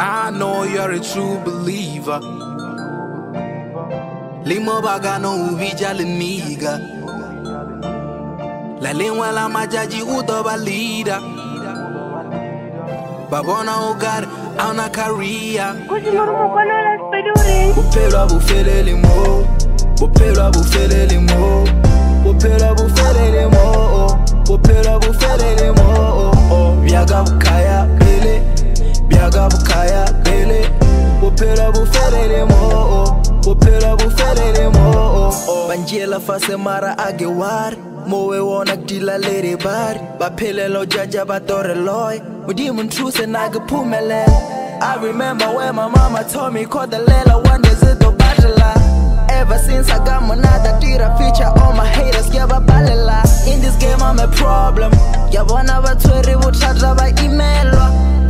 I know you're a true believer. Limo bagano uvija leniga. La lengua la majaji utoba leader. Babona ogar ana career. Bupela bufele limo. Bupela bufele limo. Bupela bufele limo. Bupela bufele limo. Biaga bukaya bele. Biaga bukaya bele. Bupela bufele limo. Bupela bufele limo. Banjela fase mara agewar. Mowe wona kdila lady bar. Bapele lo jaja batore loy. Mudimun truce and agapumele. I remember when my mama told me call the lela one day zito bachelor. Ever since I got monada tira feature all my haters give a balela. In this game I'm a problem. Yabona batweri buchatra ba email.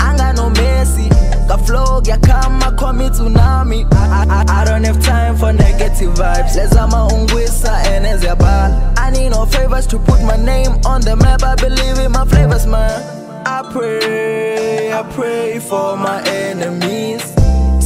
Anga no Messi. Ka flow ya kama call me tsunami. I don't have time for negative vibes. Lezama ungwisa and ezabal. I need no favors to put my name on the map. I believe in my flavors, man. I pray for my enemies,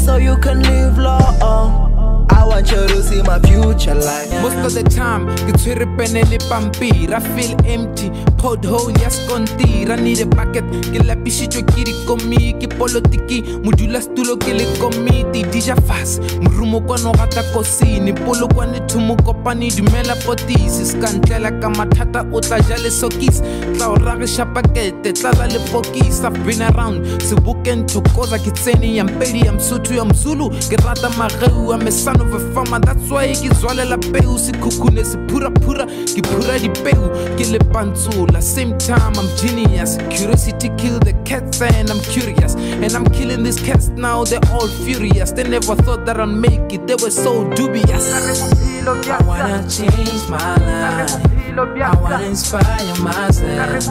so you can live long. I want you to see my future life. Most of the time, get to penele pampir. I feel empty, pothole, yes, contir. I need a bucket, get la pichito kiri komi, ki politiki, mudula stulo kele komiti, dija fast, murumo kono gata kosini, polo kwane tumu kopani, dumela potis, iskantela kamatata utajale sokis, tlaurage shapakete, tlala pokis. I've been around, so booken to koza kitseni, I'm pedi, I'm Sutu, I'm Zulu, gerata mageu, I'm a son of a farmer, that's why ki zwale la peu, si kukune, si pura, ki pura di peu, ki le panzula. Same time, I'm genius. Curiosity kill the cats and I'm curious. And I'm killing these cats now, they're all furious. They never thought that I'd make it, they were so dubious. I wanna change my life, I wanna inspire myself,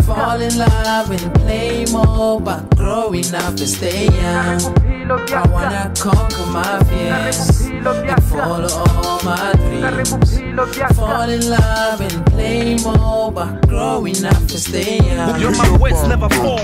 fall in love and play more, but growing up and stay young. I wanna conquer my fears and follow all my dreams. Fall in love and play more, but growing up and stay young. My words never fall.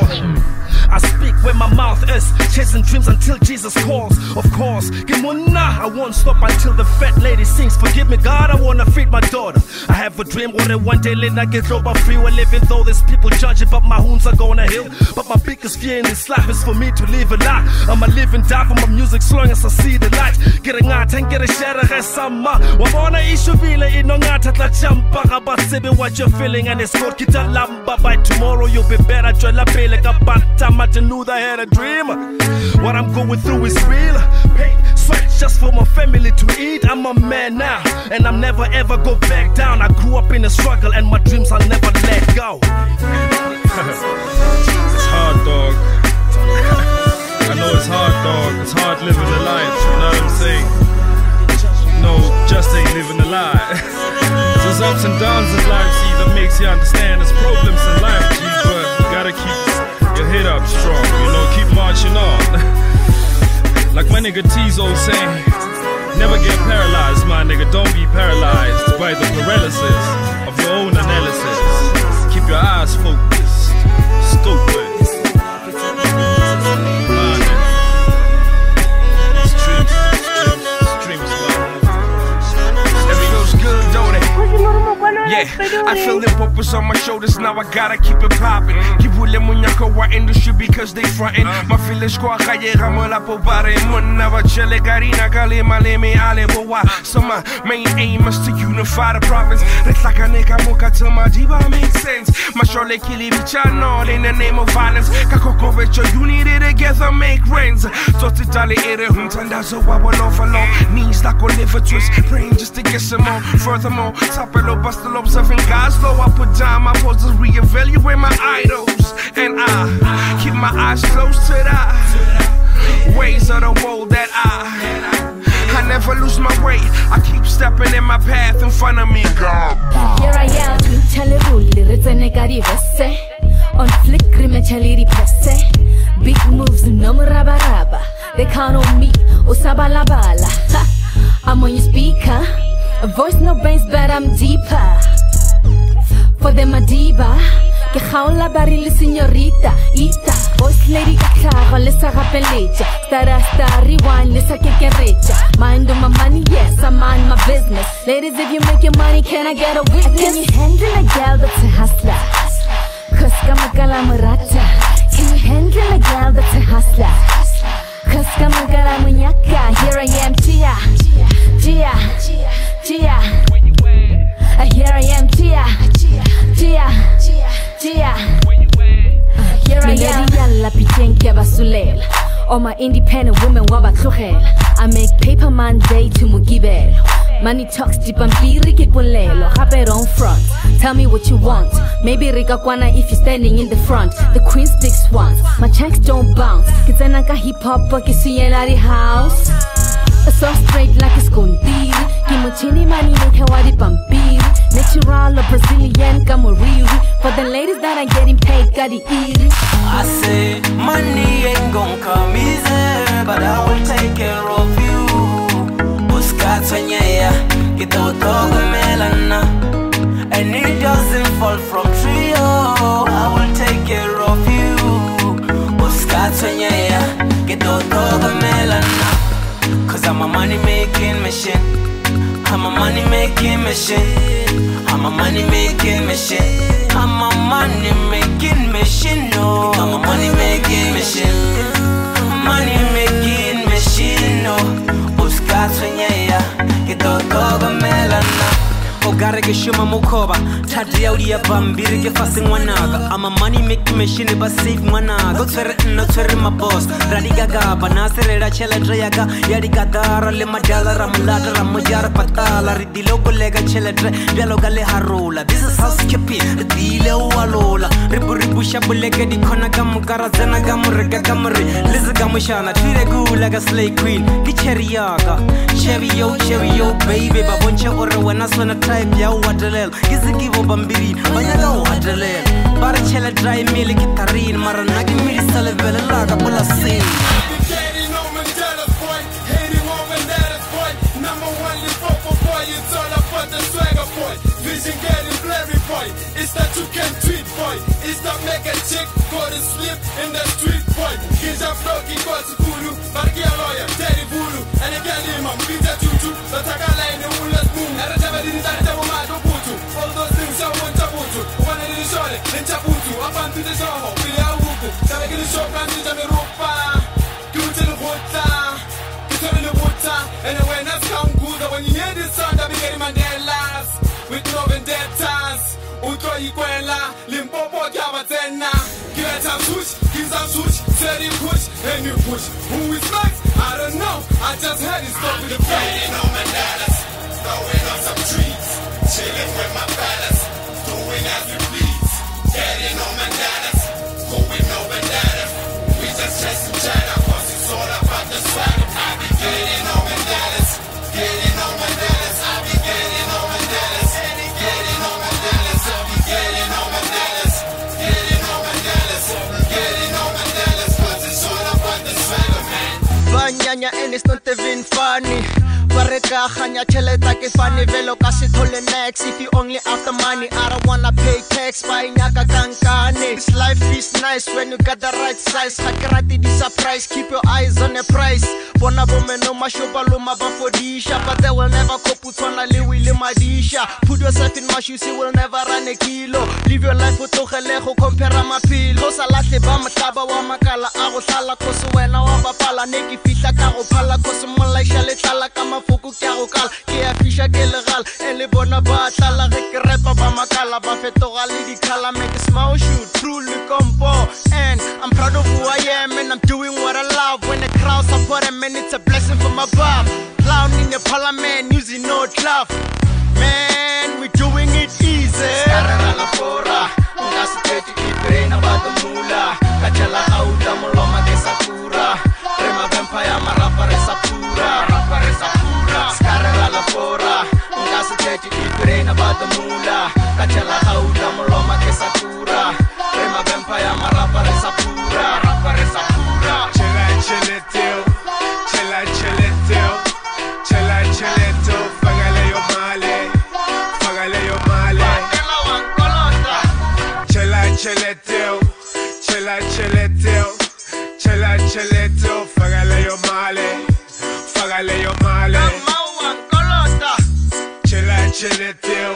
I speak where my mouth is, chasing dreams until Jesus calls. Of course, Kimuna, I won't stop until the fat lady sings. Forgive me, God, I wanna feed my daughter. I have a dream, or one day let I get over free. Well, even though there's people judging, but my wounds are gonna heal. But my biggest fear in this life is for me to live a lie. I'ma live and die for my music, as long as I see the light. Getting out and get a share of sama. Wabona ishuvile inongata tla champa. Kabasebe what you're feeling and it's called kita lamba. By tomorrow you'll be better. Jola pele kabata. Martin Luther had a dream. What I'm going through is real. Pain, sweat, just for my family to eat. I'm a man now, and I'm never ever go back down. I grew up in a struggle, and my dreams I'll never let go. It's hard, dog. I know it's hard, dog. It's hard living the life. You know what I'm saying? No, just ain't living the life. There's ups and downs in life, see, that makes you understand. There's problems in life, G, but you gotta keep your head up strong, you know, keep marching on. Like my nigga Tizo saying, never get paralyzed, my nigga, don't be paralyzed by the paralysis of your own analysis. Keep your eyes focused, stupid. Yeah, I feel the purpose on my shoulders, now I gotta keep it poppin'. Kibule munyako wa industry because they frontin'. My feelings kwa kaya ramola po bare Muna wa chele garina kale maleme ale boa. So my main aim is to unify the province. Retlaka neka moka to my diva makes sense. My shole kili bichano in the name of violence. Kakoko vecho unity together make rains. Toti tali ere huntanda so I will overload. Knees like Oliver twist, praying just to get some more. Furthermore, top it up, bust observing God's law. I put down my poses, reevaluate my idols, and I keep my eyes close to the ways of the world that I never lose my way. I keep stepping in my path in front of me. God. Here I am, on flick, big moves, no raba raba. They count on me, Osaba la bala. I'm on your speaker. A voice no brains, but I'm deeper. For them a diva, que jaula baril señorita, ita. Voice lady kakara, lisa rapelecha. Star, rewind, lisa kekerecha. Mind on my money, yes, I mind my business. Ladies, if you make your money, can I get a witness? Can you handle a gal that's a hustler? Cause kamakala murata. Can you handle a gal that's a hustler? Cause kamakala munyaka. Here I am, Tia. Tia. Tia. Here I am, Tia. Tia. Tia. Here I am. All my independent women waba tlogela. I make paper Monday to Mugibelo. Money talks deep and ke polelo. Gape don't front. Tell me what you want. Maybe Rika Kwana if you're standing in the front. The queen speaks once. My checks don't bounce. Kitsanaka hip hop ke suyela house. So straight like a scondiri. Kimochini money make wadi pampiri. Natural or Brazilian kamuriri. For the ladies that are getting paid, gadi iri. I say money ain't gon' come easy, but I will take care of you. Buskatonyea, kitotoga melana, and it doesn't fall from tree. Oh, I will take care of you. Buskatonyea, kitotoga melana, 'cause I'm a money making machine. I'm a money making machine. I'm a money making machine. I'm a money making machine. No, I'm a money making machine. Money making machine. No, Buskatonyea, kitotoga melana. Ogare ke shuma mukoba, tadi aulia bambiri ke fasi mwanaga. I'm a money making machine, but save mwanaga. Go twere no twere my boss. Radiga gaba, naserera chela drayaga. Yadiga dara le madala ramulada ramujara patala. Ridilo golega chela dre, dialoga le harola. This is housekeeping, ridilo walola. Ribu ribu shabulega di kona gamukara zena gamurega gamuri. Liza gamushana, treat good like a slave queen. Di cheriaga, cherio baby, babonche ora wana swana type ya wadelel. Gizi givo bambiri, banyaga wadelel. Bara chela dry milk kitarin, maranagi mili sale vele laga bola sin. Vision getting blurry, boy. It's that you can tweet, boy. It's that make a chick go to sleep in the street, boy. Kinja floki go to Kulu, Barkia lawyer, Daddy Bulu, and again him, I'm Kinja Tutu, the Takala in the Woolers Moon, and the Devil in the Womato Putu. All those things I want Tabutu, one in the shore, then Tabutu, up onto the Soho, William Wuku, Savaki the shop, and the Jamiropa, Kutu the Wota, Kutu the Wota, and when that's come good, when you hear this song, I'll be getting my dead last. With no vendettas, Uto Iquela, Limpopo Gabatena, Get a switch, gives a switch, said you push, and you push. Who is next? I don't know, I just had it stuck with the plane. Getting on my Dallas, throwing on some trees, chilling with my fellas, doing as we please. Getting on my Dallas, going over Dallas, we just chasing cheddar, cause it's all about the swag. I be getting on my Dallas, getting on my Dallas, I be getting on my Dallas. Banyanya and it's not even funny. Bareka khanya cheleta ke funny velo ka se thole next. If you only after money, I don't wanna pay tax. Banyaka kankane. This life is nice when you got the right size. Hakarati di surprise, keep your eyes on the price. Bona bome no mashoba luma bafodisha, but they will never cope with one liwi limadisha. Put yourself in my shoes, you will never run a kilo. Live your life with togelego, compare my pillow. Salate ba mataba wa makala, ago sala koso wena wa bapala neki fita ka go phala koso mola shale tala ka mafuku ka go kala ke a fisha ke legal ele bona ba tala ge krepa ba makala ba fetoga le di khala make a small shoot truly compo. And I'm proud of who I am and I'm doing what I love. When the crowd support me, it's a blessing from above. Clown in the parliament using no glove. Man, we doing it easy. Scarra la fora, una state keep brain about the mula. Kachala auda moloma de sakura. Rema vampire marapa resapura, rapa resapura. Scarra la fora, una state keep brain about the mula. Kachala auda moloma de sakura. Rema vampire marapa resapura, rapa resapura. Chilla till, chilla till, chilla till, fagale yo male. cheleto, fagale yo male, fagale yo male. Chela cheleteo,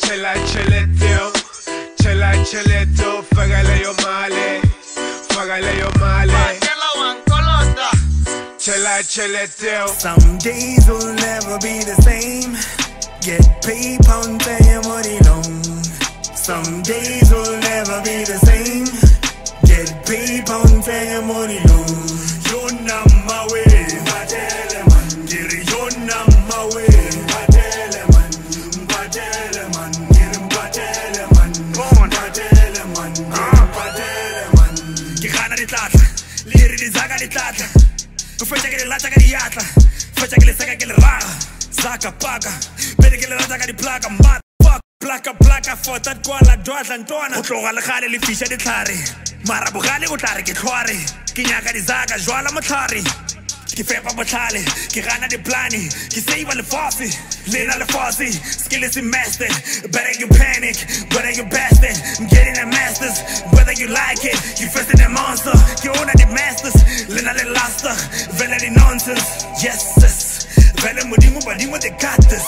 chela cheleteo, chela cheleto, fagale yo male, fagale yo male. Chela cheleteo. Some days will never be the same. Get paid on paying money loan. Some days will never be the same. Get paid on paying money loan. You're not my way, Badele man. You're not my way, Badele man. Badele man, Badele man. Badele man, Badele man. Kihana di tata, liri di zaga di tata. Kufecha ke le lata ka di yatla, fecha ke le saka ke le raga. Zaka paka, bede ke le lata ka di plaka. Plaka for that kwala dwadla ntwana. O tloga le gale le fisha di tlhare. Mara bogale o tla re ke tlhware. Ke nyaka di zaka jwala motlhare. Ke fepa botlhale, ke gana di plani. Ke save le fosi, lena le fosi. Skill is mastered, better you panic, better you bastard. I'm getting a masters, whether you like it. You first in the monster, you own the masters. Lena le laster, vele di nonsense. Yes, sis, vele modimo badimo de got this.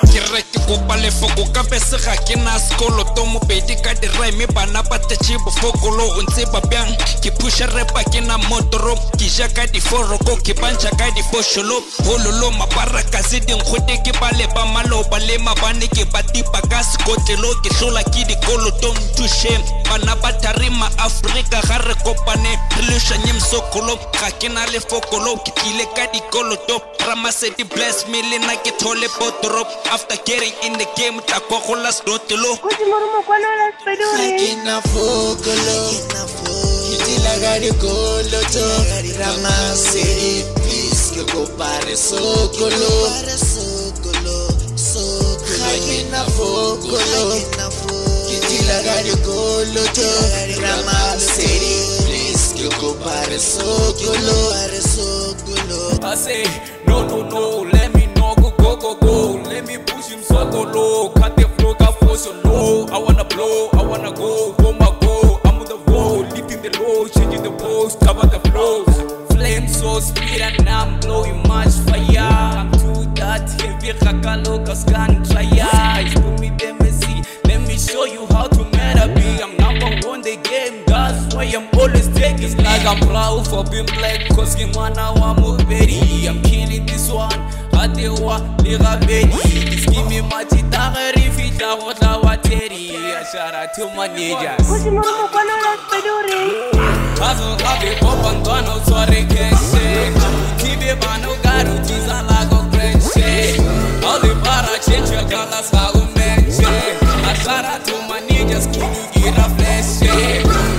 Ke re ke kopa lefoko ka bese ga ke na sekoloto mo pedi ka di rime bana ba tetse bofokolo o ntse ba bjang ke pusha repa ke na motoro ke ja ka di foroko ke bantsha ka di bosholo hololo mabaraka se ding khote ke ba le ba maloba le mabane ke ba tipa ka sekotelo ke hlola ke di koloto ntushe bana ba tarima Afrika ga re kopane re le shanye msokolo ga ke na lefokolo ke tlile ka di koloto Ramasedi bless me le na ke thole botoro. After getting in the game, takola stotelo. Sakina fokolo, kitila gari kolo to. Ramasedi, please que compare sokolo. Sakina fokolo, kitila gari kolo to. Ramasedi, please que compare sokolo. I say no, let me know go. Let me push him so low. Cut the flow, got force so low. I wanna blow, I wanna go my go. I'm on the road, lifting the low, changing the post, cover the flows. Flame so speed and I'm blowing much fire. I'm too that heavy, kakalo, cause can't try. Put me them and see, let me show you how to matter be. I'm number one the game, that's why I'm always taking. It's like I'm proud for being black, cause I'm I'm killing this one. Adewa, Liga Benny. This give me my guitar, if it's a what I want to shout out to my ninjas. Hustle, have it, pop and gone, sorry, can't say. Keep it, man, no God, which is a lack of friendship. All the para change your colors, how we mention. I shout out to my ninjas, could you get a flash?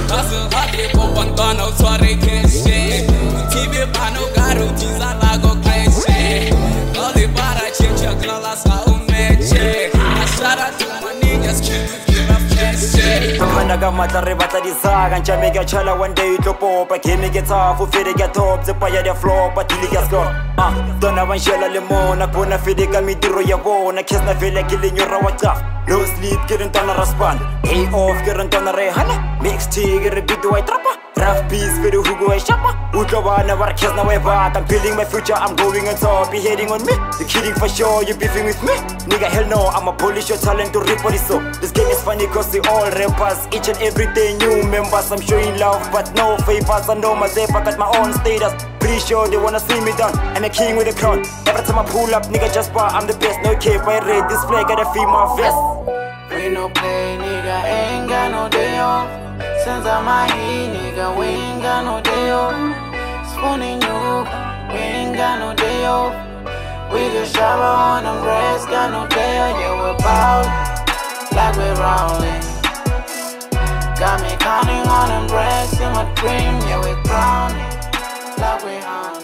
Hustle, have it, pop and gone, sorry, can't say. Keep it, man, no God, which is a lack of friendship. All the para change your colors, how we mention. I shout out to my ninjas, could you get a flash? Managa matare batadi zaga nchame ga chala one day to pop akemi get off ufire get top ze paya de flop atili ga score dona vanshela lemona kona fide ga midiro ya bona kesna vele kilinyora wataf no sleep kirin tona raspan day off kirin tona rehana mix tigre bidu ay trapa rough piece video hugo ay shapa utlawana war kesna way back I'm building my future I'm going on top be heading on me you kidding for sure you beefing with me nigga hell no I'ma polish your talent to rip what is so this game is funny cause they all rappers each and every day new members I'm showing love but no favors I know myself I got my own status pretty sure they wanna see me down I'm a king with a crown every time I pull up nigga just bar I'm the best no cape I read this flag gotta feel my vest we no play nigga ain't got no day off since I'm a nigga we ain't got no day off spooning you we ain't got no day off we just shower on them breasts got no day off yeah we're ballin' like we're rolling got me counting on them breasts in my dream, yeah, we're crowning like we're on.